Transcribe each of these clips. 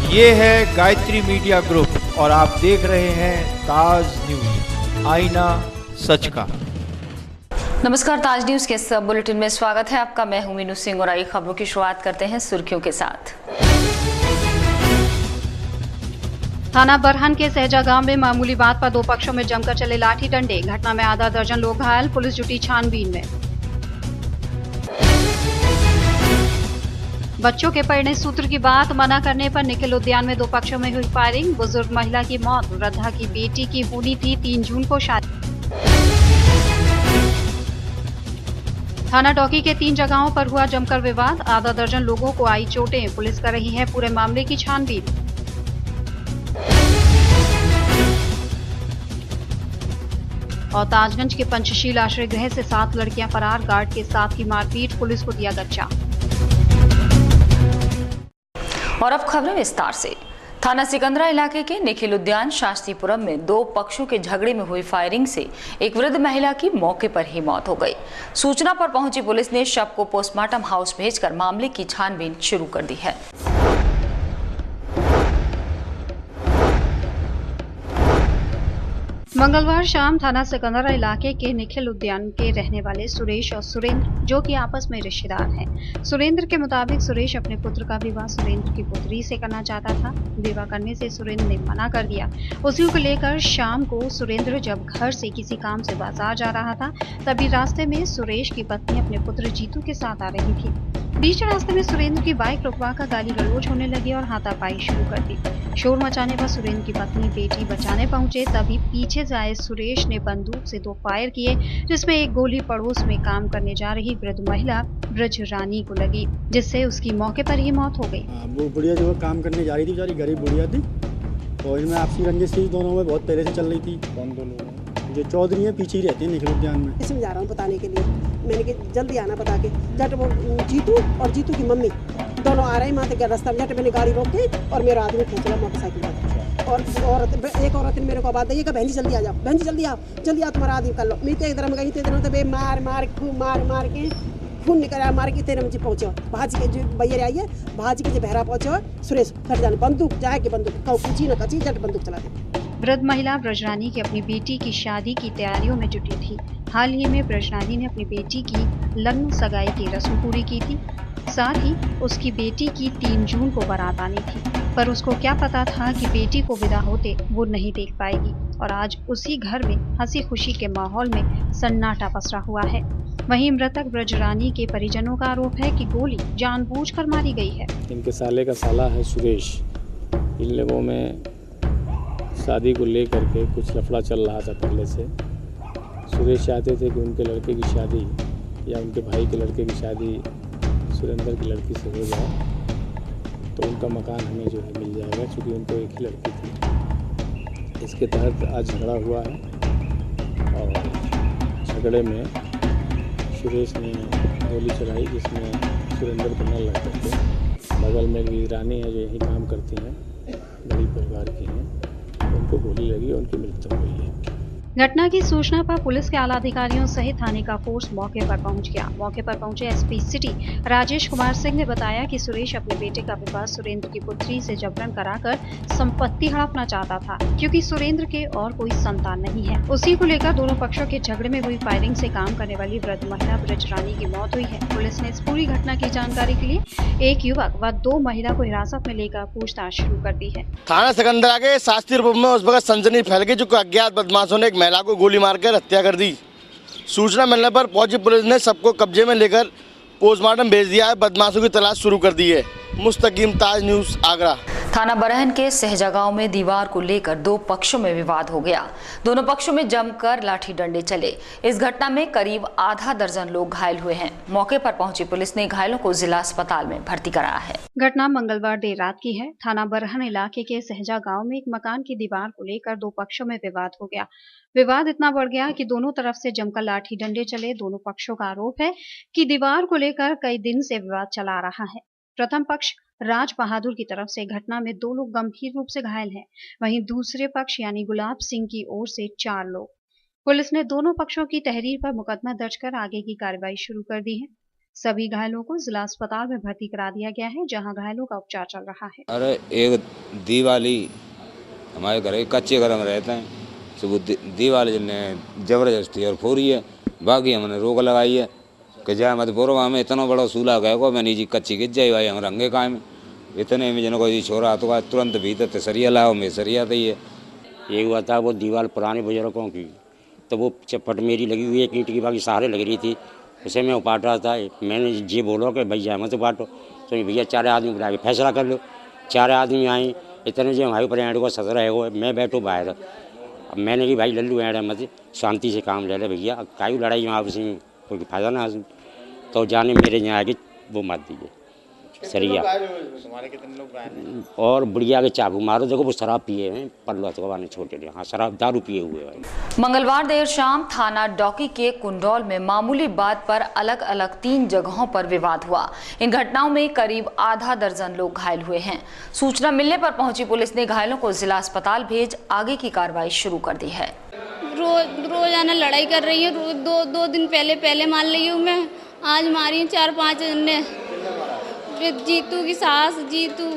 ये है Gayatri media group और आप देख रहे हैं ताज न्यूज, आईना सच का। नमस्कार, ताज न्यूज के इस बुलेटिन में स्वागत है आपका। मैं हूं मीनू सिंह और आई खबरों की शुरुआत करते हैं सुर्खियों के साथ। थाना बरहन के सहजा गांव में मामूली बात पर दो पक्षों में जमकर चले लाठी डंडे। घटना में आधा दर्जन लोग घायल, पुलिस जुटी छानबीन में। बच्चों के पढ़ने सूत्र की बात मना करने पर निखिल उद्यान में दो पक्षों में हुई फायरिंग। बुजुर्ग महिला की मौत, वृद्धा की बेटी की होनी थी 3 जून को शादी। थाना डौकी के 3 जगहों पर हुआ जमकर विवाद, आधा दर्जन लोगों को आई चोटें, पुलिस कर रही है पूरे मामले की छानबीन। और ताजगंज के पंचशील आश्रय गृह से 7 लड़कियां फरार, गार्ड के साथ की मारपीट, पुलिस को दिया गच्चा। और अब खबरें विस्तार से। थाना सिकंदरा इलाके के निखिल उद्यान शास्त्रीपुरम में 2 पक्षों के झगड़े में हुई फायरिंग से एक वृद्ध महिला की मौके पर ही मौत हो गई। सूचना पर पहुंची पुलिस ने शव को पोस्टमार्टम हाउस भेजकर मामले की छानबीन शुरू कर दी है। मंगलवार शाम थाना सिकंदरा इलाके के निखिल उद्यान के रहने वाले सुरेश और सुरेंद्र, जो कि आपस में रिश्तेदार हैं। सुरेंद्र के मुताबिक सुरेश अपने पुत्र का विवाह सुरेंद्र की पुत्री से करना चाहता था। विवाह करने से सुरेंद्र ने मना कर दिया। उसी को लेकर शाम को सुरेंद्र जब घर से किसी काम से बाजार जा रहा था, तभी रास्ते में सुरेश की पत्नी अपने पुत्र जीतू के साथ आ रही थी। बीच रास्ते में सुरेंद्र की बाइक रुकवाकर गाली गलौज होने लगी और हाथापाई शुरू कर दी। शोर मचाने पर सुरेंद्र की पत्नी बेटी बचाने पहुंचे, तभी पीछे से आए सुरेश ने बंदूक से 2 फायर किए, जिसमें एक गोली पड़ोस में काम करने जा रही वृद्ध महिला ब्रज रानी को लगी, जिससे उसकी मौके पर ही मौत हो गई। वो बुढ़िया जो काम करने जा रही थी, बेचारी गरीब बुढ़िया थी, और इनमें आपसी रंजिश थी दोनों में, बहुत पहले से चल रही थी। कौन दोनों? जो चौधरी है, पीछे ही रहते हैं निखिल उद्यान में। इसमें जा रहा हूँ बताने के लिए, मैंने कि जल्दी आना बता के। जट वो जीतू और जीतू की मम्मी दोनों आ रहे हैं वहाँ तक रास्ता में। जट मैंने गाड़ी रोक के और मेरा आदमी खींच लिया मोटरसाइकिल पर, और एक औरत ने मेरे को आवाज़ दी कि बहन जी जल्दी आ जाओ, बहन जी जल्दी आओ, जल्दी आओ, तुम्हारा आदमी कर लो। मैं तो एकदम गई थी, इधर तो मार के खून निकल मार के तेरे मुझे पहुँचो। भाजी के जो भैया आई है, भाजी के जो बहरा पहुँचो सुरेश घर जाने, बंदूक जाए कि बंदूक कहो पूछी न कची, जट बंदूक चला दे। वृद्ध महिला ब्रजरानी की अपनी बेटी की शादी की तैयारियों में जुटी थी। हाल ही में ब्रजरानी ने अपनी बेटी की लग्न सगाई की रस्म पूरी की थी। साथ ही उसकी बेटी की 3 जून को बारात आनी थी, पर उसको क्या पता था कि बेटी को विदा होते वो नहीं देख पाएगी। और आज उसी घर में हंसी खुशी के माहौल में सन्नाटा पसरा हुआ है। वहीं मृतक ब्रजरानी के परिजनों का आरोप है कि गोली जानबूझकर मारी गई है। इनके साले का साला है सुरेश। इन लोगों में शादी को लेकर के कुछ लफड़ा चल रहा था पहले से। सुरेश चाहते थे कि उनके लड़के की शादी या उनके भाई के लड़के की शादी सुरेंद्र की लड़की से हो जाए, तो उनका मकान हमें जो है मिल जाएगा, क्योंकि उनको एक ही लड़की थी। इसके तहत आज झगड़ा हुआ है और झगड़े में सुरेश ने गोली चलाई, जिसमें सुरेंद्र को न लग करके बगल में एक रानी है जो यहीं काम करती हैं, गरीब परिवार की हैं, उनको गोली लगी और उनकी मृत्यु हुई है। घटना की सूचना पर पुलिस के आला अधिकारियों सहित थाने का फोर्स मौके पर पहुंच गया। मौके पर पहुंचे एसपी सिटी राजेश कुमार सिंह ने बताया कि सुरेश अपने बेटे का विवाह सुरेंद्र की पुत्री से जबरन कराकर संपत्ति हड़पना चाहता था, क्योंकि सुरेंद्र के और कोई संतान नहीं है। उसी को लेकर दोनों पक्षों के झगड़े में हुई फायरिंग से काम करने वाली वृद्ध महिला ब्रजरानी की मौत हुई है। पुलिस ने इस पूरी घटना की जानकारी के लिए एक युवक व 2 महिला को हिरासत में लेकर पूछताछ शुरू कर दी है। थाना सिकंदरा के शास्त्रीपुरम में उस वक्त सनसनी फैल गई, जो अज्ञात बदमाशों ने एक महिला को गोली मारकर हत्या कर दी। सूचना मिलने पर पहुंची पुलिस ने सबको कब्जे में लेकर पोस्टमार्टम भेज दिया है। बदमाशों की तलाश शुरू कर दी है। मुस्तकीम, ताज न्यूज, आगरा। थाना बरहन के सहजा गांव में दीवार को लेकर 2 पक्षों में विवाद हो गया। दोनों पक्षों में जमकर लाठी डंडे चले। इस घटना में करीब आधा दर्जन लोग घायल हुए हैं। मौके पर पहुंची पुलिस ने घायलों को जिला अस्पताल में भर्ती कराया है। घटना मंगलवार देर रात की है। थाना बरहन इलाके के सहजा गांव में एक मकान की दीवार को लेकर 2 पक्षों में विवाद हो गया। विवाद इतना बढ़ गया कि दोनों तरफ से जमकर लाठी डंडे चले। दोनों पक्षों का आरोप है कि दीवार को लेकर कई दिन से विवाद चला रहा है। प्रथम पक्ष राज बहादुर की तरफ से घटना में 2 लोग गंभीर रूप से घायल हैं। वहीं दूसरे पक्ष यानी गुलाब सिंह की ओर से 4 लोग। पुलिस ने दोनों पक्षों की तहरीर पर मुकदमा दर्ज कर आगे की कार्रवाई शुरू कर दी है। सभी घायलों को जिला अस्पताल में भर्ती करा दिया गया है, जहां घायलों का उपचार चल रहा है। अरे एक दीवाली हमारे घर कच्चे घर में रहते हैं, तो वो दीवाली ने जबरदस्ती और फोरी है, बाकी हमने रोक लगाई है कि जाए मत बोरो, हमें इतना बड़ा सूला गए को मैंने जी कच्ची गिर जाए भाई हम रंगे कायम इतने में जन को जी छोरा तो तुरंत भीतर तो सरिया लाओ में सरिया दी है। ये हुआ था वो दीवार पुराने बुजुर्गों की, तो वो चप्पट मेरी लगी हुई है ईंट की, बाकी सहारे लग रही थी, उसे मैं उपाट रहा था। मैंने ये बोलो कि भैया मत उपाटो, तो भैया 4 आदमी बुला के फैसला कर लो। 4 आदमी आए, इतने जो हमारे ऊपर एंड को सतर है वो, मैं बैठो बाहर। अब मैंने कि भाई लल्लू एंड मत शांति से काम ले ले भैया, कायू लड़ाई वहाँ आपसी कोई फायदा ना हासिल। तो जाने मेरे यहाँ आके वो मार दीजिए सरिया, कितने लोग और बुढ़िया के चाबू मारो। देखो वो शराब पिए हैं, पल्लो तो छोटे, हाँ शराब दारू पिए हुए भाई। मंगलवार देर शाम थाना डौकी के कुंडौल में मामूली बात पर अलग अलग 3 जगहों पर विवाद हुआ। इन घटनाओं में करीब आधा दर्जन लोग घायल हुए हैं। सूचना मिलने पर पहुंची पुलिस ने घायलों को जिला अस्पताल भेज आगे की कार्रवाई शुरू कर दी है। रोजाना लड़ाई कर रही है, दो दिन पहले मान ली हूँ मैं, आज मारी 4-5 ने। जीतू की सास जीतू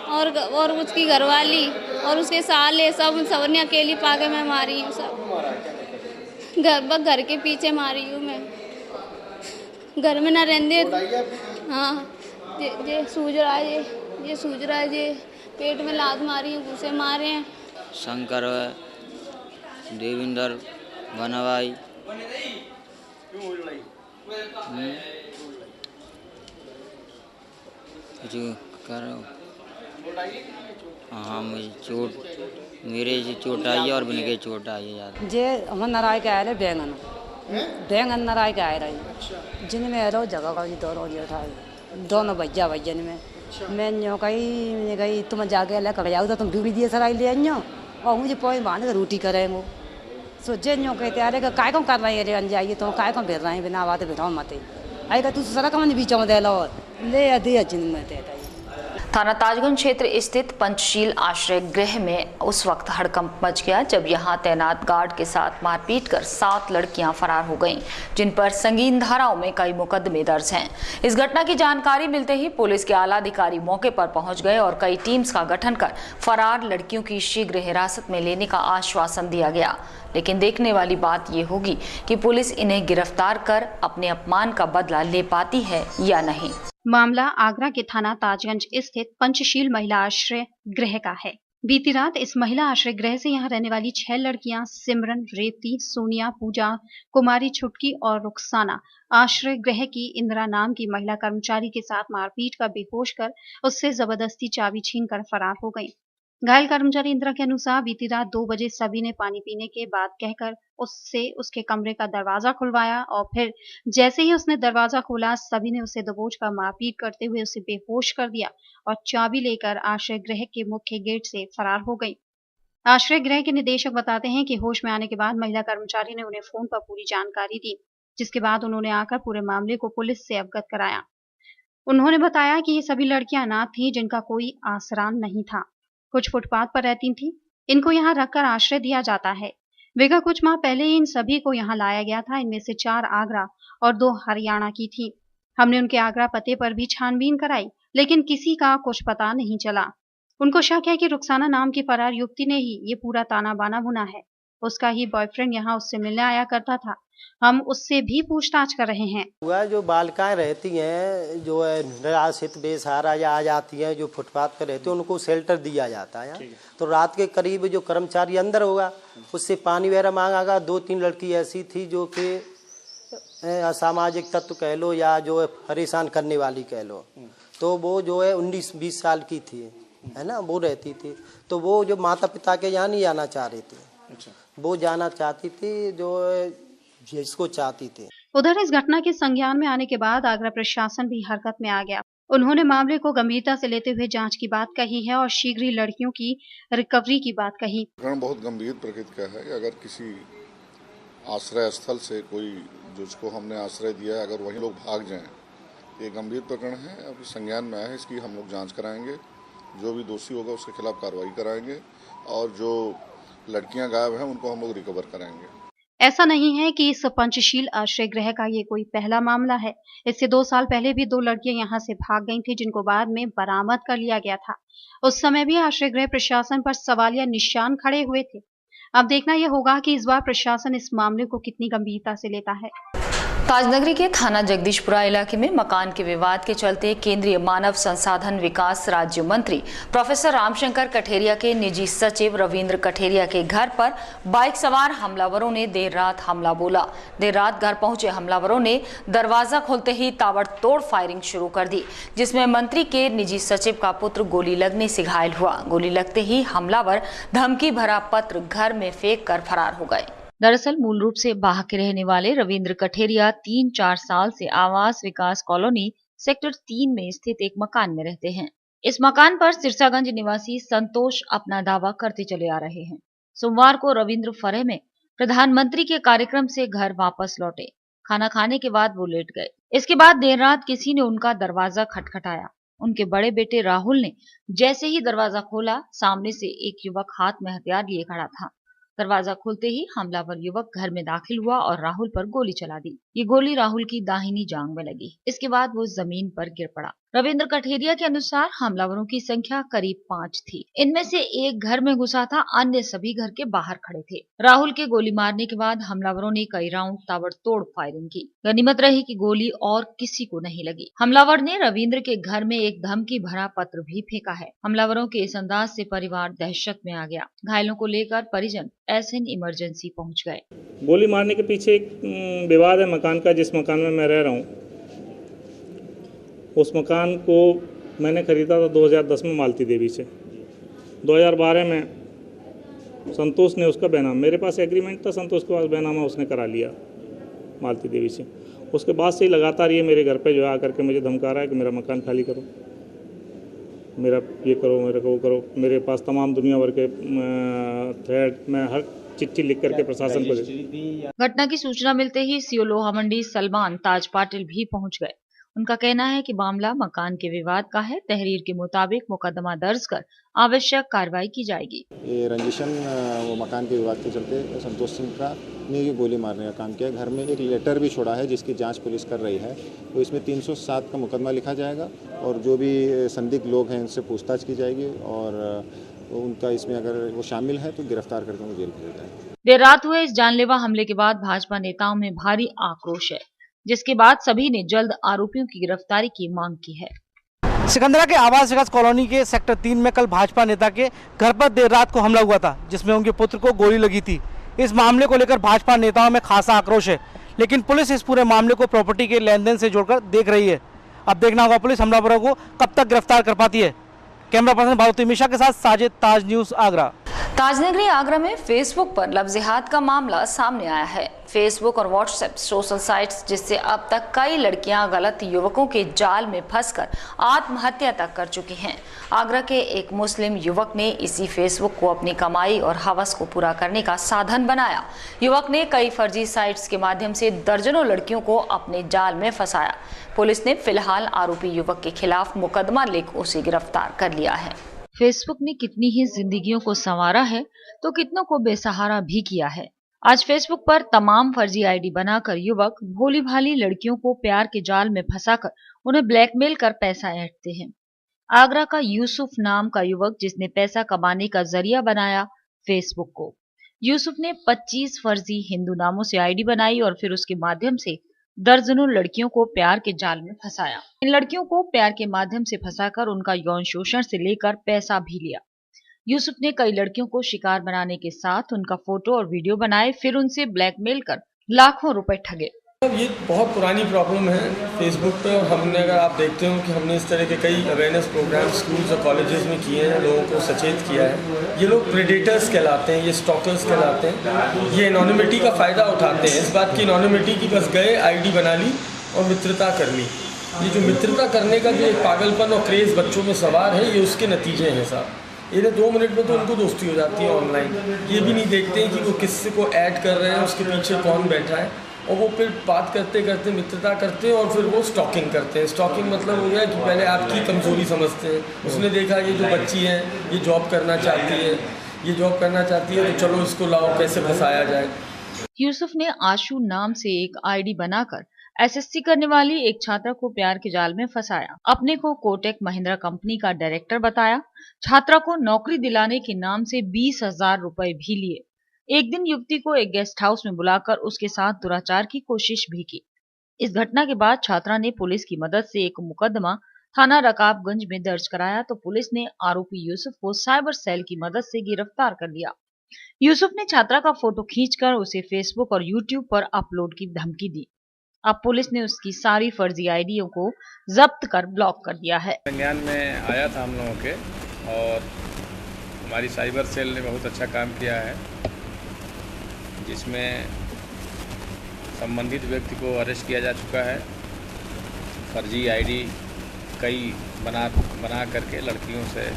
और उसकी घरवाली और उसके साले सबने अकेली पाके मैं मारी हूँ। सब घर के पीछे मारी हूँ मैं, घर में ना रहने। हाँ ये सूझ रहा है, पेट में लात मारी है, घूसे मारे हैं। शंकर देविंदर बनवाई जो करो। हाँ मुझे चोट, मेरे जी चोट आई है और बिनके चोट आई है ज़्यादा। जे हम नाराय के आए रहे बैंगन नाराय के आए रहे, जिनमें रो जगह का दोनों जो था दोनों भैया में मैं न्यों कही तुम जाके अलग कर जाओ तो तुम बीड़ी दिए सराई ले आइयो और मुझे पॉइंट बांध कर रोटी करेंगे। सो जे न्यों कहते अरे काय कम कर रहे हैं जाइए तो काय कम फिर रहे हैं बिना बात बिठाओ मत आएगा तू सड़क में बीच में दे लो ले दे जिनमें देता। थाना ताजगंज क्षेत्र स्थित पंचशील आश्रय गृह में उस वक्त हड़कंप मच गया जब यहां तैनात गार्ड के साथ मारपीट कर 7 लड़कियां फरार हो गईं, जिन पर संगीन धाराओं में कई मुकदमे दर्ज हैं। इस घटना की जानकारी मिलते ही पुलिस के आला अधिकारी मौके पर पहुंच गए और कई टीम्स का गठन कर फरार लड़कियों की शीघ्र हिरासत में लेने का आश्वासन दिया गया। लेकिन देखने वाली बात ये होगी कि पुलिस इन्हें गिरफ्तार कर अपने अपमान का बदला ले पाती है या नहीं। मामला आगरा के थाना ताजगंज स्थित पंचशील महिला आश्रय गृह का है। बीती रात इस महिला आश्रय गृह से यहां रहने वाली 6 लड़कियां सिमरन, रेवती, सोनिया, पूजा, कुमारी, छुटकी और रुखसाना आश्रय गृह की इंदिरा नाम की महिला कर्मचारी के साथ मारपीट कर बेहोश कर उससे जबरदस्ती चाबी छीनकर फरार हो गईं। घायल कर्मचारी इंदिरा के अनुसार बीती रात 2 बजे सभी ने पानी पीने के बाद कहकर उससे उसके कमरे का दरवाजा खुलवाया और फिर जैसे ही उसने दरवाजा खोला सभी ने उसे दबोच कर मारपीट करते हुए उसे बेहोश कर दिया और चाबी लेकर आश्रय गृह के मुख्य गेट से फरार हो गई। आश्रय गृह के निदेशक बताते हैं कि होश में आने के बाद महिला कर्मचारी ने उन्हें फोन पर पूरी जानकारी दी, जिसके बाद उन्होंने आकर पूरे मामले को पुलिस से अवगत कराया। उन्होंने बताया कि ये सभी लड़कियां अनाथ थीं जिनका कोई आसरा नहीं था, कुछ फुटपाथ पर रहती थी। इनको यहाँ रखकर आश्रय दिया जाता है। विगत कुछ माह पहले ही इन सभी को यहाँ लाया गया था। इनमें से 4 आगरा और 2 हरियाणा की थी। हमने उनके आगरा पते पर भी छानबीन कराई, लेकिन किसी का कुछ पता नहीं चला। उनको शक है कि रुखसाना नाम की फरार युवती ने ही ये पूरा ताना बाना बुना है। उसका ही बॉयफ्रेंड यहाँ उससे मिलने आया करता था। हम उससे भी पूछताछ कर रहे हैं। वह जो बालिकाएं रहती हैं जो निराश्रित बेसहारा या आ जाती हैं जो फुटपाथ पर रहते हैं उनको शेल्टर दिया जाता है। तो रात के करीब जो कर्मचारी अंदर होगा उससे पानी वगैरह मांगा। 2-3 लड़की ऐसी थी जो कि असामाजिक तत्व कह लो या जो है परेशान करने वाली कह लो, तो वो जो है 19-20 साल की थी, है ना, वो रहती थी। तो वो जो माता पिता के यहाँ नहीं आना चाह रहे थे, वो जाना चाहती थी जो जिसको चाहती थी। उधर इस घटना के संज्ञान में आने के बाद आगरा प्रशासन भी हरकत में आ गया। उन्होंने मामले को गंभीरता से लेते हुए जांच की बात कही है और शीघ्र ही लड़कियों की रिकवरी की बात कही। बहुत गंभीर प्रकृति का है। अगर किसी आश्रय स्थल से कोई जिसको हमने आश्रय दिया है अगर वही लोग भाग जाएं, ये गंभीर प्रकरण है। अभी संज्ञान में आया है, इसकी हम लोग जाँच कराएंगे। जो भी दोषी होगा उसके खिलाफ कार्रवाई कराएंगे और जो लड़कियां गायब हैं उनको हम लोग रिकवर कराएंगे। ऐसा नहीं है कि इस पंचशील आश्रय गृह का ये कोई पहला मामला है। इससे 2 साल पहले भी 2 लड़कियां यहां से भाग गई थी, जिनको बाद में बरामद कर लिया गया था। उस समय भी आश्रय गृह प्रशासन पर सवालिया निशान खड़े हुए थे। अब देखना यह होगा कि इस बार प्रशासन इस मामले को कितनी गंभीरता से लेता है। ताजनगरी के थाना जगदीशपुरा इलाके में मकान के विवाद के चलते केंद्रीय मानव संसाधन विकास राज्य मंत्री प्रोफेसर रामशंकर कठेरिया के निजी सचिव रविंद्र कठेरिया के घर पर बाइक सवार हमलावरों ने देर रात हमला बोला। देर रात घर पहुंचे हमलावरों ने दरवाजा खोलते ही ताबड़तोड़ फायरिंग शुरू कर दी, जिसमें मंत्री के निजी सचिव का पुत्र गोली लगने से घायल हुआ। गोली लगते ही हमलावर धमकी भरा पत्र घर में फेंक कर फरार हो गए। दरअसल मूल रूप से बाह के रहने वाले रविंद्र कठेरिया 3-4 साल से आवास विकास कॉलोनी सेक्टर 3 में स्थित एक मकान में रहते हैं। इस मकान पर सिरसागंज निवासी संतोष अपना दावा करते चले आ रहे हैं। सोमवार को रविंद्र फरह में प्रधानमंत्री के कार्यक्रम से घर वापस लौटे। खाना खाने के बाद वो लेट गए। इसके बाद देर रात किसी ने उनका दरवाजा खटखटाया। उनके बड़े बेटे राहुल ने जैसे ही दरवाजा खोला, सामने से एक युवक हाथ में हथियार लिए खड़ा था। दरवाजा खोलते ही हमलावर युवक घर में दाखिल हुआ और राहुल पर गोली चला दी। ये गोली राहुल की दाहिनी जांघ में लगी। इसके बाद वो जमीन पर गिर पड़ा। रविंद्र कठेरिया के अनुसार हमलावरों की संख्या करीब 5 थी। इनमें से एक घर में घुसा था, अन्य सभी घर के बाहर खड़े थे। राहुल के गोली मारने के बाद हमलावरों ने कई राउंड ताबड़तोड़ फायरिंग की। गनीमत रही कि गोली और किसी को नहीं लगी। हमलावर ने रविंद्र के घर में एक धमकी भरा पत्र भी फेंका है। हमलावरों के इस अंदाज से परिवार दहशत में आ गया। घायलों को लेकर परिजन एसएन इमरजेंसी पहुंच गए। गोली मारने के पीछे एक विवाद है मकान का। जिस मकान में मैं रह रहा हूँ, उस मकान को मैंने खरीदा था 2010 में मालती देवी से। 2012 में संतोष ने उसका बैनामा, मेरे पास एग्रीमेंट था, संतोष के पास बैनामा उसने करा लिया मालती देवी से। उसके बाद से ही लगातार ये मेरे घर पे जो है आकर के मुझे धमका रहा है कि मेरा मकान खाली करो, मेरा ये करो, मेरा वो करो। मेरे पास तमाम दुनिया भर के थ्रेड, मैं हर चिट्ठी लिख करके प्रशासन को दे। घटना की सूचना मिलते ही सीओ लोहा मंडी सलमान ताज पाटिल भी पहुंच गए। उनका कहना है कि मामला मकान के विवाद का है। तहरीर के मुताबिक मुकदमा दर्ज कर आवश्यक कार्रवाई की जाएगी। ये रंजिशन वो मकान के विवाद के चलते संतोष सिंह का ने ये गोली मारने का काम किया। घर में एक लेटर भी छोड़ा है जिसकी जांच पुलिस कर रही है। तो इसमें 307 का मुकदमा लिखा जाएगा और जो भी संदिग्ध लोग हैं उनसे पूछताछ की जाएगी और उनका इसमें अगर वो शामिल है तो गिरफ्तार करके उन्हें जेल भेजा जाएगा। देर रात हुए इस जानलेवा हमले के बाद भाजपा नेताओं में भारी आक्रोश है, जिसके बाद सभी ने जल्द आरोपियों की गिरफ्तारी की मांग की है। सिकंदरा के आवास विकास कॉलोनी के सेक्टर 3 में कल भाजपा नेता के घर पर देर रात को हमला हुआ था, जिसमें उनके पुत्र को गोली लगी थी। इस मामले को लेकर भाजपा नेताओं में खासा आक्रोश है, लेकिन पुलिस इस पूरे मामले को प्रॉपर्टी के लेन देन से जोड़कर देख रही है। अब देखना होगा पुलिस हमलावरों को कब तक गिरफ्तार कर पाती है। कैमरा पर्सन भारती मिश्रा के साथ साजिद, ताज न्यूज आगरा। ताजनगरी आगरा में फेसबुक पर लफ्ज़-ए-हाथ का मामला सामने आया है। फेसबुक और व्हाट्सएप सोशल साइट्स जिससे अब तक कई लड़कियां गलत युवकों के जाल में फंसकर आत्महत्या तक कर चुकी हैं। आगरा के एक मुस्लिम युवक ने इसी फेसबुक को अपनी कमाई और हवस को पूरा करने का साधन बनाया। युवक ने कई फर्जी साइट्स के माध्यम से दर्जनों लड़कियों को अपने जाल में फंसाया। पुलिस ने फिलहाल आरोपी युवक के खिलाफ मुकदमा लिख उसे गिरफ्तार कर लिया है। फेसबुक ने कितनी ही जिंदगियों को संवारा है तो कितनों को बेसहारा भी किया है। आज फेसबुक पर तमाम फर्जी आईडी बनाकर युवक भोली भाली लड़कियों को प्यार के जाल में फंसाकर उन्हें ब्लैकमेल कर पैसा ऐंठते हैं। आगरा का यूसुफ नाम का युवक जिसने पैसा कमाने का जरिया बनाया फेसबुक को। यूसुफ ने 25 फर्जी हिंदू नामों से आईडी बनाई और फिर उसके माध्यम से दर्जनों लड़कियों को प्यार के जाल में फंसाया। इन लड़कियों को प्यार के माध्यम से फंसाकर उनका यौन शोषण से लेकर पैसा भी लिया। यूसुफ ने कई लड़कियों को शिकार बनाने के साथ उनका फोटो और वीडियो बनाए, फिर उनसे ब्लैकमेल कर लाखों रुपए ठगे। ये बहुत पुरानी प्रॉब्लम है फेसबुक पे। हमने, अगर आप देखते हो कि हमने इस तरह के कई अवेयरनेस प्रोग्राम स्कूल्स और कॉलेजेस में किए हैं, लोगों को सचेत किया है। ये लोग प्रेडेटर्स कहलाते हैं, ये स्टॉकर्स कहलाते हैं। ये एनोनिमिटी का फ़ायदा उठाते हैं, इस बात की एनोनिमिटी की बस गए आईडी बना ली और मित्रता कर ली। ये जो मित्रता करने का जो एक पागलपन और क्रेज़ बच्चों में सवार है, ये उसके नतीजे हैं साहब। इन्हें 2 मिनट में तो उनको दोस्ती हो जाती है ऑनलाइन। ये भी नहीं देखते हैं कि वो किससे को ऐड कर रहे हैं, उसके पीछे कौन बैठा है, और वो फिर बात करते करते मित्रता करते हैं और फिर वो स्टॉकिंग करते हैं। स्टॉकिंग मतलब हो गया कि पहले आपकी कमज़ोरी समझते हैं। उसने देखा ये जो बच्ची है ये जॉब करना चाहती है, ये जॉब करना चाहती है, तो चलो इसको लाओ कैसे फंसाया जाए। यूसुफ ने आशु नाम से एक आईडी बनाकर एसएससी करने वाली एक छात्रा को प्यार के जाल में फंसाया। अपने को कोटक महिंद्रा कंपनी का डायरेक्टर बताया। छात्रा को नौकरी दिलाने के नाम से 20,000 रुपए भी लिए। एक दिन युवती को एक गेस्ट हाउस में बुलाकर उसके साथ दुराचार की कोशिश भी की। इस घटना के बाद छात्रा ने पुलिस की मदद से एक मुकदमा थाना रकाबगंज में दर्ज कराया तो पुलिस ने आरोपी यूसुफ को साइबर सेल की मदद से गिरफ्तार कर लिया। यूसुफ ने छात्रा का फोटो खींचकर उसे फेसबुक और यूट्यूब पर अपलोड की धमकी दी। अब पुलिस ने उसकी सारी फर्जी आईडियों को जब्त कर ब्लॉक कर दिया है। संज्ञान में आया था हम लोगों के और हमारी साइबर सेल ने बहुत अच्छा काम किया है, जिसमें संबंधित व्यक्ति को अरेस्ट किया जा चुका है। फर्जी आईडी कई बना करके लड़कियों से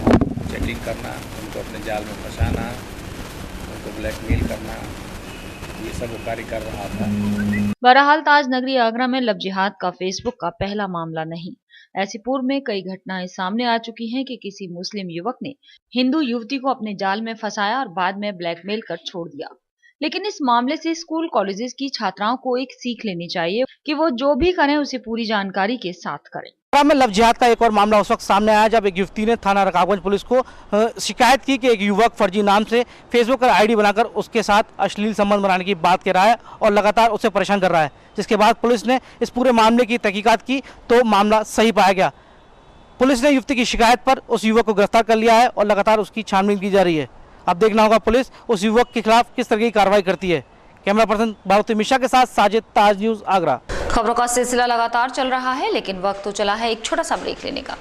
चैटिंग करना, उनको अपने जाल में फंसाना, उनको ब्लैकमेल करना, ये सब वो कार्य कर रहा था। बहरहाल ताज नगरी आगरा में लव जिहाद का फेसबुक का पहला मामला नहीं। ऐसी पूर्व में कई घटनाएं सामने आ चुकी हैं कि किसी मुस्लिम युवक ने हिंदू युवती को अपने जाल में फंसाया और बाद में ब्लैकमेल कर छोड़ दिया। लेकिन इस मामले से स्कूल कॉलेजेस की छात्राओं को एक सीख लेनी चाहिए कि वो जो भी करें उसे पूरी जानकारी के साथ करें। में लव जिहाद का एक और मामला उस वक्त सामने आया जब एक युवती ने थाना रकाबगंज पुलिस को शिकायत की कि एक युवक फर्जी नाम से फेसबुक पर आईडी बनाकर उसके साथ अश्लील संबंध बनाने की बात कह रहा है और लगातार उसे परेशान कर रहा है। जिसके बाद पुलिस ने इस पूरे मामले की तहकीकात की तो मामला सही पाया गया। पुलिस ने युवती की शिकायत पर उस युवक को गिरफ्तार कर लिया है और लगातार उसकी छानबीन की जा रही है। अब देखना होगा पुलिस उस युवक के खिलाफ किस तरह की कार्रवाई करती है। कैमरा पर्सन मारुति मिश्रा के साथ साजिद, ताज न्यूज आगरा। खबरों का सिलसिला लगातार चल रहा है, लेकिन वक्त तो चला है एक छोटा सा ब्रेक लेने का।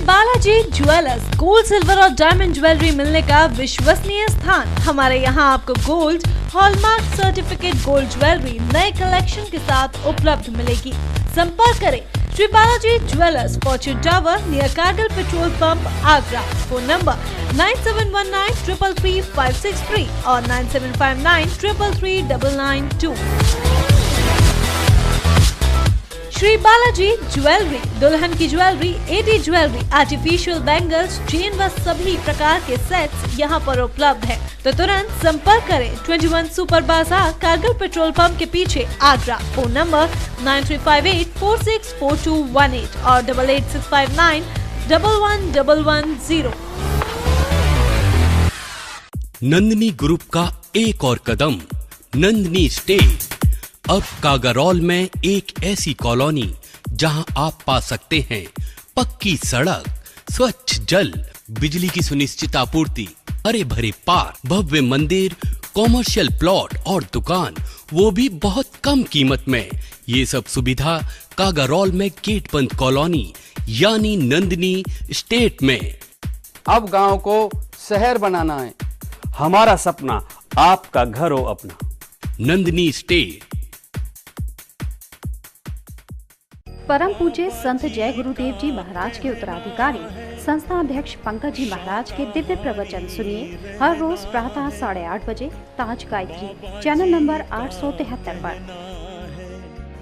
बालाजी ज्वेलर्स, गोल्ड, सिल्वर और डायमंड ज्वेलरी मिलने का विश्वसनीय स्थान। हमारे यहाँ आपको gold, hallmark certificate gold jewellery नए कलेक्शन के साथ उपलब्ध मिलेगी। संपर्क करें Shri Balaji jewellers, Fortune tower near Kargil petrol pump, Agra. Phone number 9719 333 563 और 9759 333 992। श्री बालाजी ज्वेलरी, दुल्हन की jewellery, AD jewellery, artificial bangles, chain व सभी प्रकार के सेट्स यहाँ पर उपलब्ध है। तो तुरंत संपर्क करें 21 सुपर बाजार, कारगिल पेट्रोल पंप के पीछे, आगरा। फोन नंबर 9358464218 और 88659 11110। नंदिनी ग्रुप का एक और कदम, नंदिनी स्टेट। अब कागारौल में एक ऐसी कॉलोनी जहां आप पा सकते हैं पक्की सड़क, स्वच्छ जल, बिजली की सुनिश्चित आपूर्ति, हरे भरे पार्क, भव्य मंदिर, कॉमर्शियल प्लॉट और दुकान, वो भी बहुत कम कीमत में। ये सब सुविधा कागारौल में गेट बंद कॉलोनी यानी नंदिनी स्टेट में। अब गांव को शहर बनाना है, हमारा सपना आपका घर हो अपना। नंदिनी स्टेट। परम पूज्य संत जय गुरुदेव जी महाराज के उत्तराधिकारी संस्था अध्यक्ष पंकज जी महाराज के दिव्य प्रवचन सुनिए हर रोज प्रातः 8:30 बजे ताज गायत्री चैनल नंबर 873 पर।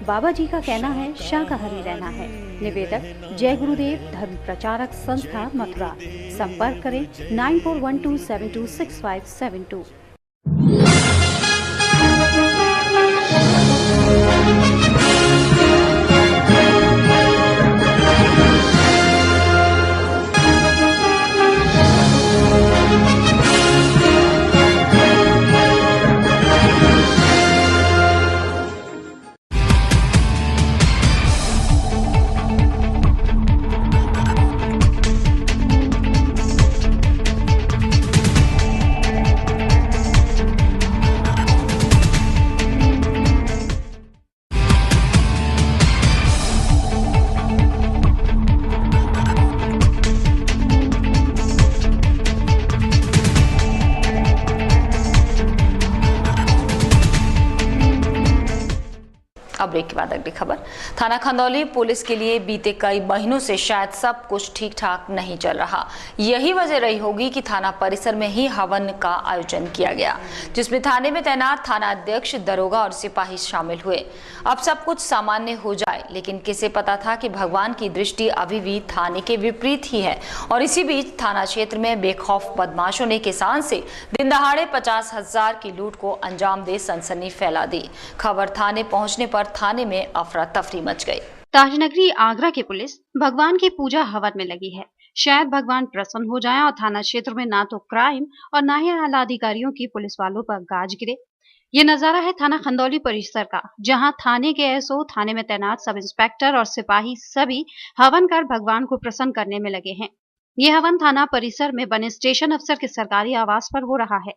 बाबा जी का कहना है शाकाहारी रहना है। निवेदक जय गुरुदेव धर्म प्रचारक संस्था मथुरा। संपर्क करें 9412726572। अब ब्रेक के बाद अगली खबर। थाना खंदौली पुलिस के लिए बीते कई महीनों से शायद सब कुछ ठीक ठाक नहीं चल रहा। यही वजह रही होगी कि थाना परिसर में ही हवन का आयोजन किया गया, जिसमें थाने में तैनात थाना अध्यक्ष, दरोगा और सिपाही शामिल हुए। अब सब कुछ सामान्य हो जाए, लेकिन किसे पता था कि भगवान की दृष्टि अभी भी थाने के विपरीत ही है। और इसी बीच थाना क्षेत्र में बेखौफ बदमाशों ने किसान से दिन दहाड़े 50,000 की लूट को अंजाम दे सनसनी फैला दी। खबर थाने पहुंचने पर थाने में अफरा तफरी मच गई। ताजनगरी आगरा की पुलिस भगवान की पूजा हवन में लगी है। शायद भगवान प्रसन्न हो जाएं और थाना क्षेत्र में ना तो क्राइम और ना ही आला अधिकारियों की पुलिस वालों पर गाज गिरे। ये नजारा है थाना खंदौली परिसर का, जहां थाने के एसओ, थाने में तैनात सब इंस्पेक्टर और सिपाही सभी हवन कर भगवान को प्रसन्न करने में लगे हैं। ये हवन थाना परिसर में बने स्टेशन अफसर के सरकारी आवास पर हो रहा है।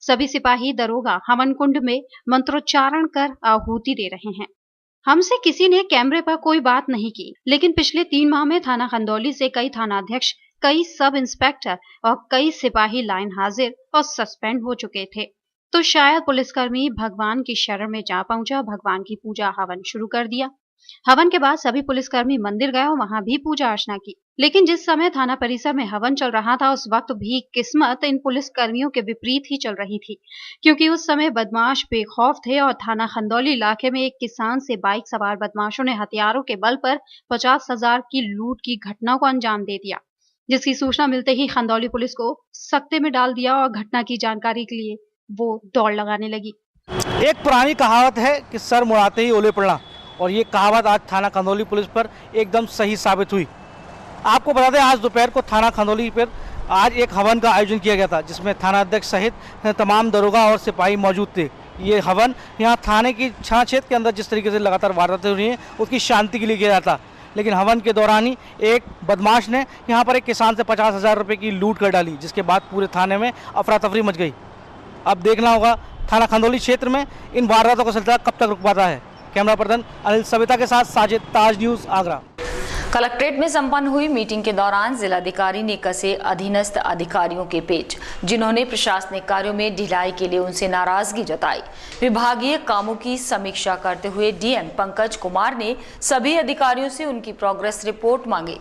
सभी सिपाही, दरोगा हवन कुंड में मंत्रोच्चारण कर आहुति दे रहे हैं। हमसे किसी ने कैमरे पर कोई बात नहीं की, लेकिन पिछले 3 माह में थाना खंदौली से कई थानाध्यक्ष, कई सब इंस्पेक्टर और कई सिपाही लाइन हाजिर और सस्पेंड हो चुके थे। तो शायद पुलिसकर्मी भगवान की शरण में जा पहुंचा, भगवान की पूजा हवन शुरू कर दिया। हवन के बाद सभी पुलिसकर्मी मंदिर गए और वहां भी पूजा अर्चना की। लेकिन जिस समय थाना परिसर में हवन चल रहा था, उस वक्त भी किस्मत इन पुलिसकर्मियों के विपरीत ही चल रही थी, क्योंकि उस समय बदमाश बेखौफ थे और थाना खंदौली इलाके में एक किसान से बाइक सवार बदमाशों ने हथियारों के बल पर 50,000 की लूट की घटना को अंजाम दे दिया, जिसकी सूचना मिलते ही खंदौली पुलिस को सकते में डाल दिया और घटना की जानकारी के लिए वो दौड़ लगाने लगी। एक पुरानी कहावत है कि सर मुड़ाते ही ओले पड़ना, और ये कहावत आज थाना खंदौली पुलिस पर एकदम सही साबित हुई। आपको बता दें, आज दोपहर को थाना खंदौली पर आज एक हवन का आयोजन किया गया था, जिसमें थाना अध्यक्ष सहित तमाम दरोगा और सिपाही मौजूद थे। ये हवन यहाँ थाने की थाना क्षेत्र के अंदर जिस तरीके से लगातार वारदातें हो रही हैं, उसकी शांति के लिए किया जाता, लेकिन हवन के दौरान ही एक बदमाश ने यहाँ पर एक किसान से 50,000 रुपये की लूट कर डाली, जिसके बाद पूरे थाने में अफरा तफरी मच गई। अब देखना होगा थाना खंदौली क्षेत्र में इन वारदातों का सिलसिला कब तक रुक पाता है। कैमरा पर्सन अनिल सविता के साथ साजिद, ताज न्यूज़ आगरा। कलेक्ट्रेट में संपन्न हुई मीटिंग के दौरान जिलाधिकारी ने कसे अधीनस्थ अधिकारियों के पेच, जिन्होंने प्रशासनिक कार्यों में ढिलाई के लिए उनसे नाराजगी जताई। विभागीय कामों की समीक्षा करते हुए डीएम पंकज कुमार ने सभी अधिकारियों से उनकी प्रोग्रेस रिपोर्ट मांगी,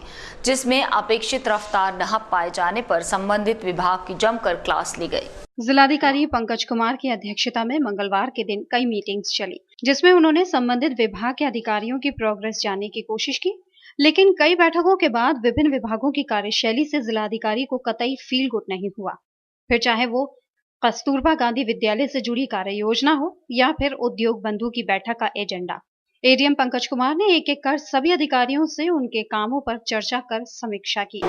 जिसमें अपेक्षित रफ्तार न पाए जाने पर संबंधित विभाग की जमकर क्लास ली गई। जिलाधिकारी पंकज कुमार की अध्यक्षता में मंगलवार के दिन कई मीटिंग्स चली, जिसमें उन्होंने संबंधित विभाग के अधिकारियों की प्रोग्रेस जानने की कोशिश की, लेकिन कई बैठकों के बाद विभिन्न विभागों की कार्यशैली से जिलाधिकारी को कतई फील गुड नहीं हुआ। फिर चाहे वो कस्तूरबा गांधी विद्यालय से जुड़ी कार्य योजना हो या फिर उद्योग बंधु की बैठक का एजेंडा, एडीएम पंकज कुमार ने एक एक कर सभी अधिकारियों से उनके कामों पर चर्चा कर समीक्षा की।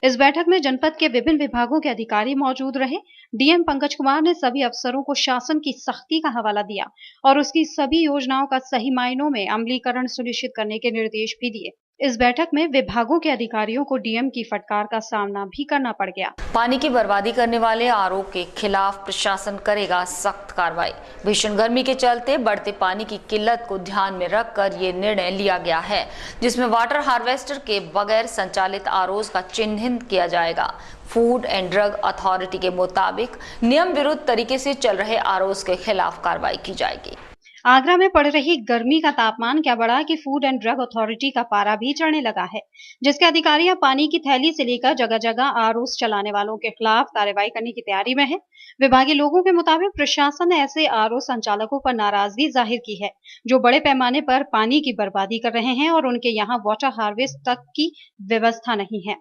इस बैठक में जनपद के विभिन्न विभागों के अधिकारी मौजूद रहे। डीएम पंकज कुमार ने सभी अफसरों को शासन की सख्ती का हवाला दिया और उसकी सभी योजनाओं का सही मायनों में अमलीकरण सुनिश्चित करने के निर्देश भी दिए। इस बैठक में विभागों के अधिकारियों को डीएम की फटकार का सामना भी करना पड़ गया। पानी की बर्बादी करने वाले आरओ के खिलाफ प्रशासन करेगा सख्त कार्रवाई। भीषण गर्मी के चलते बढ़ते पानी की किल्लत को ध्यान में रखकर ये निर्णय लिया गया है, जिसमें वाटर हार्वेस्टर के बगैर संचालित आरओज का चिन्हित किया जाएगा। फूड एंड ड्रग अथॉरिटी के मुताबिक नियम विरुद्ध तरीके से चल रहे आरओज के खिलाफ कार्रवाई की जाएगी। आगरा में पड़ रही गर्मी का तापमान क्या बढ़ा कि फूड एंड ड्रग अथॉरिटी का पारा भी चढ़ने लगा है, जिसके अधिकारी अब पानी की थैली से लेकर जगह जगह आरओज चलाने वालों के खिलाफ कार्रवाई करने की तैयारी में है। विभागीय लोगों के मुताबिक प्रशासन ने ऐसे आरओ संचालकों पर नाराजगी जाहिर की है, जो बड़े पैमाने पर पानी की बर्बादी कर रहे हैं और उनके यहाँ वाटर हार्वेस्ट तक की व्यवस्था नहीं है।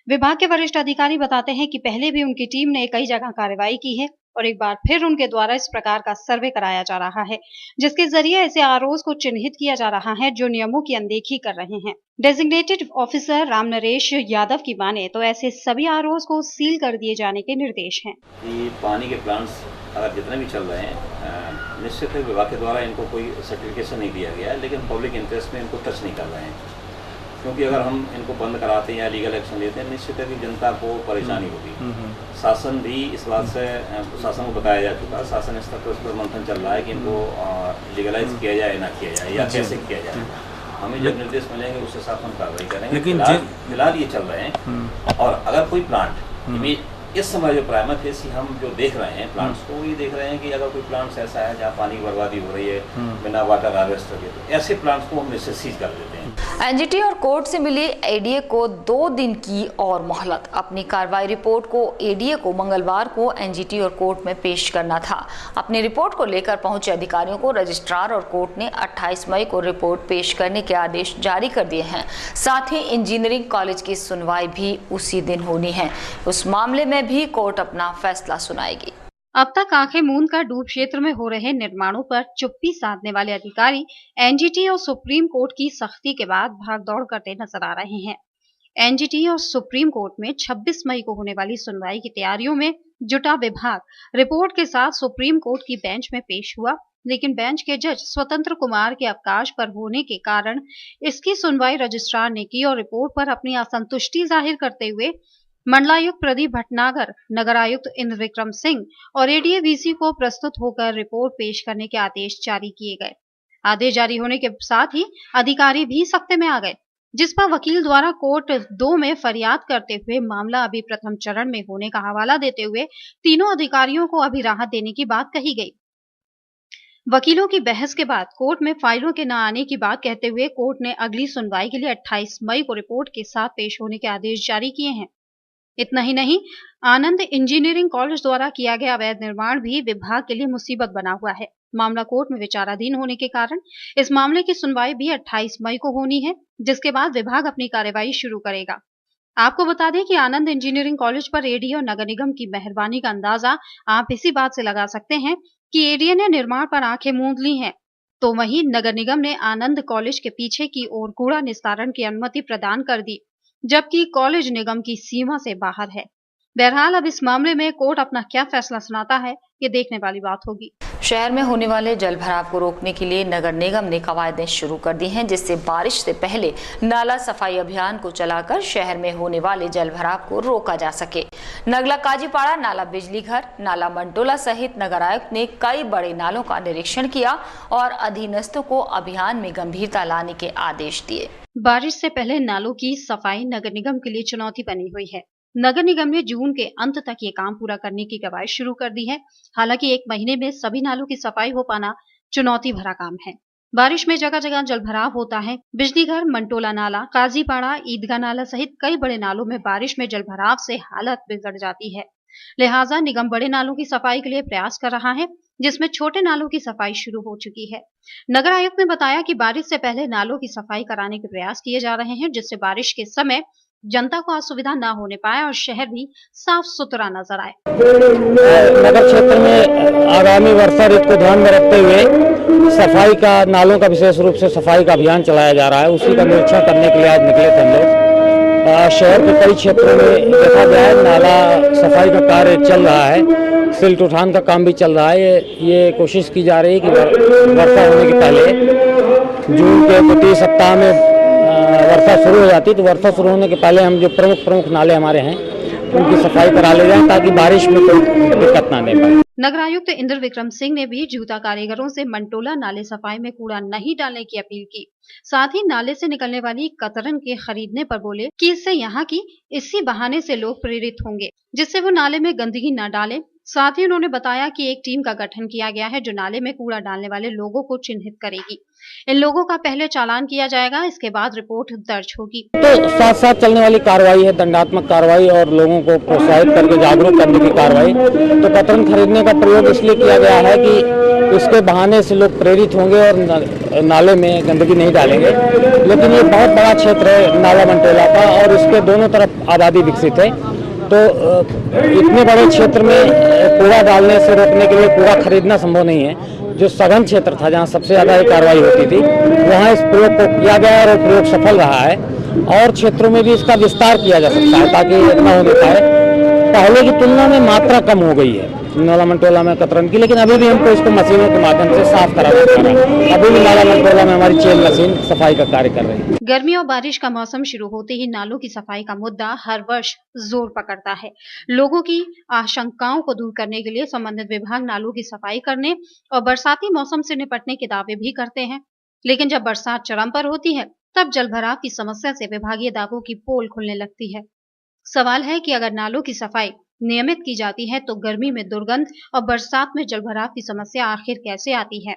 विभाग के वरिष्ठ अधिकारी बताते हैं कि पहले भी उनकी टीम ने कई जगह कार्रवाई की है और एक बार फिर उनके द्वारा इस प्रकार का सर्वे कराया जा रहा है, जिसके जरिए ऐसे आरओज को चिन्हित किया जा रहा है जो नियमों की अनदेखी कर रहे हैं। डेजिग्नेटेड ऑफिसर राम नरेश यादव की माने तो ऐसे सभी आरओज को सील कर दिए जाने के निर्देश हैं। ये पानी के प्लांट्स अगर जितने भी चल रहे हैं, निश्चित है विभाग के द्वारा इनको कोई सर्टिफिकेशन नहीं दिया गया है, लेकिन पब्लिक इंटरेस्ट में इनको टच नहीं कर रहे हैं, क्योंकि अगर हम इनको बंद कराते हैं या लीगल एक्शन लेते हैं, निश्चित है कि जनता को परेशानी होगी। शासन भी इस बात से शासन को बताया जा चुका है, शासन स्तर पर उस पर मंथन चल रहा है कि इनको लीगलाइज किया जाए ना किया जाए या कैसे किया जाए। हमें जब निर्देश मिलेंगे उस हिसाब से हम कार्रवाई करेंगे। लेकिन फिलहाल ये चल रहे हैं और अगर कोई प्लांट इस समय जो प्राइमा फेसी हम जो देख रहे हैं प्लांट्स को, ये देख रहे हैं कि अगर कोई प्लांट्स ऐसा है जहाँ पानी की बर्बादी हो रही है बिना वाटर हार्वेस्टर के, तो ऐसे प्लांट्स को हम इससे सीज कर देते हैं। एनजीटी और कोर्ट से मिली एडीए को 2 दिन की और मोहलत। अपनी कार्रवाई रिपोर्ट को एडीए को मंगलवार को एनजीटी और कोर्ट में पेश करना था। अपनी रिपोर्ट को लेकर पहुंचे अधिकारियों को रजिस्ट्रार और कोर्ट ने 28 मई को रिपोर्ट पेश करने के आदेश जारी कर दिए हैं। साथ ही इंजीनियरिंग कॉलेज की सुनवाई भी उसी दिन होनी है। उस मामले में भी कोर्ट अपना फैसला सुनाएगी। अब तक आंखें मूंद कर डूब क्षेत्र में हो रहे निर्माणों पर चुप्पी साधने वाले अधिकारी एनजीटी और सुप्रीम कोर्ट की सख्ती के बाद भागदौड़ करते नजर आ रहे हैं। एनजीटी और सुप्रीम कोर्ट में 26 मई को होने वाली सुनवाई की तैयारियों में जुटा विभाग रिपोर्ट के साथ सुप्रीम कोर्ट की बेंच में पेश हुआ, लेकिन बेंच के जज स्वतंत्र कुमार के अवकाश पर होने के कारण इसकी सुनवाई रजिस्ट्रार ने की और रिपोर्ट पर अपनी असंतुष्टि जाहिर करते हुए मंडलायुक्त प्रदीप भटनागर, नगर आयुक्त इंद्र विक्रम सिंह और एडीए वीसी को प्रस्तुत होकर रिपोर्ट पेश करने के आदेश जारी किए गए। आदेश जारी होने के साथ ही अधिकारी भी सख्ते में आ गए, जिस पर वकील द्वारा कोर्ट 2 में फरियाद करते हुए मामला अभी प्रथम चरण में होने का हवाला देते हुए तीनों अधिकारियों को अभी राहत देने की बात कही गई। वकीलों की बहस के बाद कोर्ट में फाइलों के न आने की बात कहते हुए कोर्ट ने अगली सुनवाई के लिए 28 मई को रिपोर्ट के साथ पेश होने के आदेश जारी किए हैं। इतना ही नहीं, आनंद इंजीनियरिंग कॉलेज द्वारा किया गया अवैध निर्माण भी विभाग के लिए मुसीबत बना हुआ है। मामला कोर्ट में विचाराधीन होने के कारण इस मामले की सुनवाई भी 28 मई को होनी है, जिसके बाद विभाग अपनी कार्रवाई शुरू करेगा। आपको बता दें कि आनंद इंजीनियरिंग कॉलेज पर एडीए और नगर निगम की मेहरबानी का अंदाजा आप इसी बात से लगा सकते हैं कि एडीए ने निर्माण पर आंखें मूंद ली हैं, तो वहीं नगर निगम ने आनंद कॉलेज के पीछे की ओर कूड़ा निस्तारण की अनुमति प्रदान कर दी, जबकि कॉलेज निगम की सीमा से बाहर है। बहरहाल अब इस मामले में कोर्ट अपना क्या फैसला सुनाता है, ये देखने वाली बात होगी। शहर में होने वाले जल भराव को रोकने के लिए नगर निगम ने कवायदें शुरू कर दी हैं, जिससे बारिश से पहले नाला सफाई अभियान को चलाकर शहर में होने वाले जल भराव को रोका जा सके। नगला काजीपाड़ा, नाला बिजली घर, नाला मंटोला सहित नगर आयुक्त ने कई बड़े नालों का निरीक्षण किया और अधीनस्थों को अभियान में गंभीरता लाने के आदेश दिए। बारिश से पहले नालों की सफाई नगर निगम के लिए चुनौती बनी हुई है। नगर निगम ने जून के अंत तक ये काम पूरा करने की कवायद शुरू कर दी है। हालांकि 1 महीने में सभी नालों की सफाई हो पाना चुनौती भरा काम है। बारिश में जगह जगह जल भराव होता है। बिजली घर, मंटोला नाला, काजीपाड़ा, ईदगाह नाला सहित कई बड़े नालों में बारिश में जल भराव से हालत बिगड़ जाती है। लिहाजा निगम बड़े नालों की सफाई के लिए प्रयास कर रहा है, जिसमें छोटे नालों की सफाई शुरू हो चुकी है। नगर आयुक्त ने बताया कि बारिश से पहले नालों की सफाई कराने के प्रयास किए जा रहे हैं, जिससे बारिश के समय जनता को असुविधा न होने पाए और शहर भी साफ सुथरा नजर आए। नगर क्षेत्र में आगामी वर्षा ऋतु को ध्यान में रखते हुए सफाई का, नालों का विशेष रूप से सफाई का अभियान चलाया जा रहा है। उसी का निरीक्षण करने के लिए आज निकले थे हम लोग। शहर के कई क्षेत्रों में देखा गया है नाला सफाई का कार्य चल रहा है, सिल्ट उठान का काम भी चल रहा है। ये कोशिश की जा रही है कि वर्षा होने के पहले जून के द्वितीय सप्ताह में वर्षा शुरू हो जाती, तो वर्षा शुरू होने के पहले हम जो प्रमुख नाले हमारे हैं उनकी सफाई करा ले जाए, ताकि बारिश में कोई दिक्कत ना आने पाए। नगर आयुक्त इंद्र विक्रम सिंह ने भी जूता कारीगरों से मंटोला नाले सफाई में कूड़ा नहीं डालने की अपील की। साथ ही नाले से निकलने वाली कतरन के खरीदने पर बोले कि इससे यहाँ की इसी बहाने से लोग प्रेरित होंगे, जिससे वो नाले में गंदगी न डालें। साथ ही उन्होंने बताया कि एक टीम का गठन किया गया है जो नाले में कूड़ा डालने वाले लोगों को चिन्हित करेगी। इन लोगों का पहले चालान किया जाएगा, इसके बाद रिपोर्ट दर्ज होगी। तो साथ साथ चलने वाली कार्रवाई है दंडात्मक कार्रवाई और लोगों को प्रोत्साहित करके जागरूक करने की कार्रवाई। तो कतरन खरीदने का प्रयोग इसलिए किया गया है कि इसके बहाने से लोग प्रेरित होंगे और नाले में गंदगी नहीं डालेंगे। लेकिन ये बहुत बड़ा क्षेत्र है नाला मंटोला का और इसके दोनों तरफ आबादी विकसित है, तो इतने बड़े क्षेत्र में कूड़ा डालने से रोकने के लिए कूड़ा खरीदना संभव नहीं है। जो सघन क्षेत्र था जहाँ सबसे ज्यादा ये कार्रवाई होती थी, वहाँ इस प्रयोग को किया गया और प्रयोग सफल रहा है। और क्षेत्रों में भी इसका विस्तार किया जा सकता है ताकि इतना हो पाए। पहले की तुलना में मात्रा कम हो गई है नाला मंटोला में कतरन की, लेकिन अभी भी हमको इसको मशीनों के माध्यम से साफ करा सकते हैं। अभी भी नाला मंटोला में हमारी चेन मशीन सफाई का कार्य कर रही है। गर्मी और बारिश का मौसम शुरू होते ही नालों की सफाई का मुद्दा हर वर्ष जोर पकड़ता है। लोगों की आशंकाओं को दूर करने के लिए संबंधित विभाग नालों की सफाई करने और बरसाती मौसम से निपटने के दावे भी करते हैं, लेकिन जब बरसात चरम पर होती है तब जलभराव की समस्या से विभागीय दावों की पोल खुलने लगती है। सवाल है कि अगर नालों की सफाई नियमित की जाती है तो गर्मी में दुर्गंध और बरसात में जलभराव की समस्या आखिर कैसे आती है?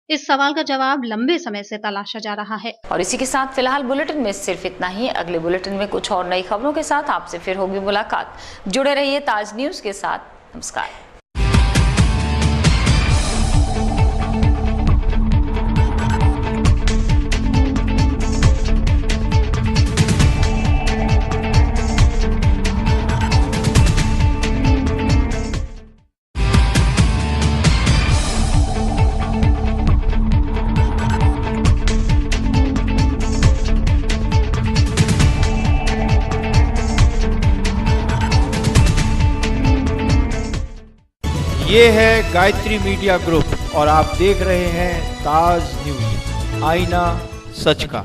इस सवाल का जवाब लंबे समय से तलाशा जा रहा है। और इसी के साथ फिलहाल बुलेटिन में सिर्फ इतना ही। अगले बुलेटिन में कुछ और नई खबरों के साथ आपसे फिर होगी मुलाकात। जुड़े रहिए ताज न्यूज के साथ। नमस्कार। ये है गायत्री मीडिया ग्रुप और आप देख रहे हैं ताज न्यूज, आईना सच का।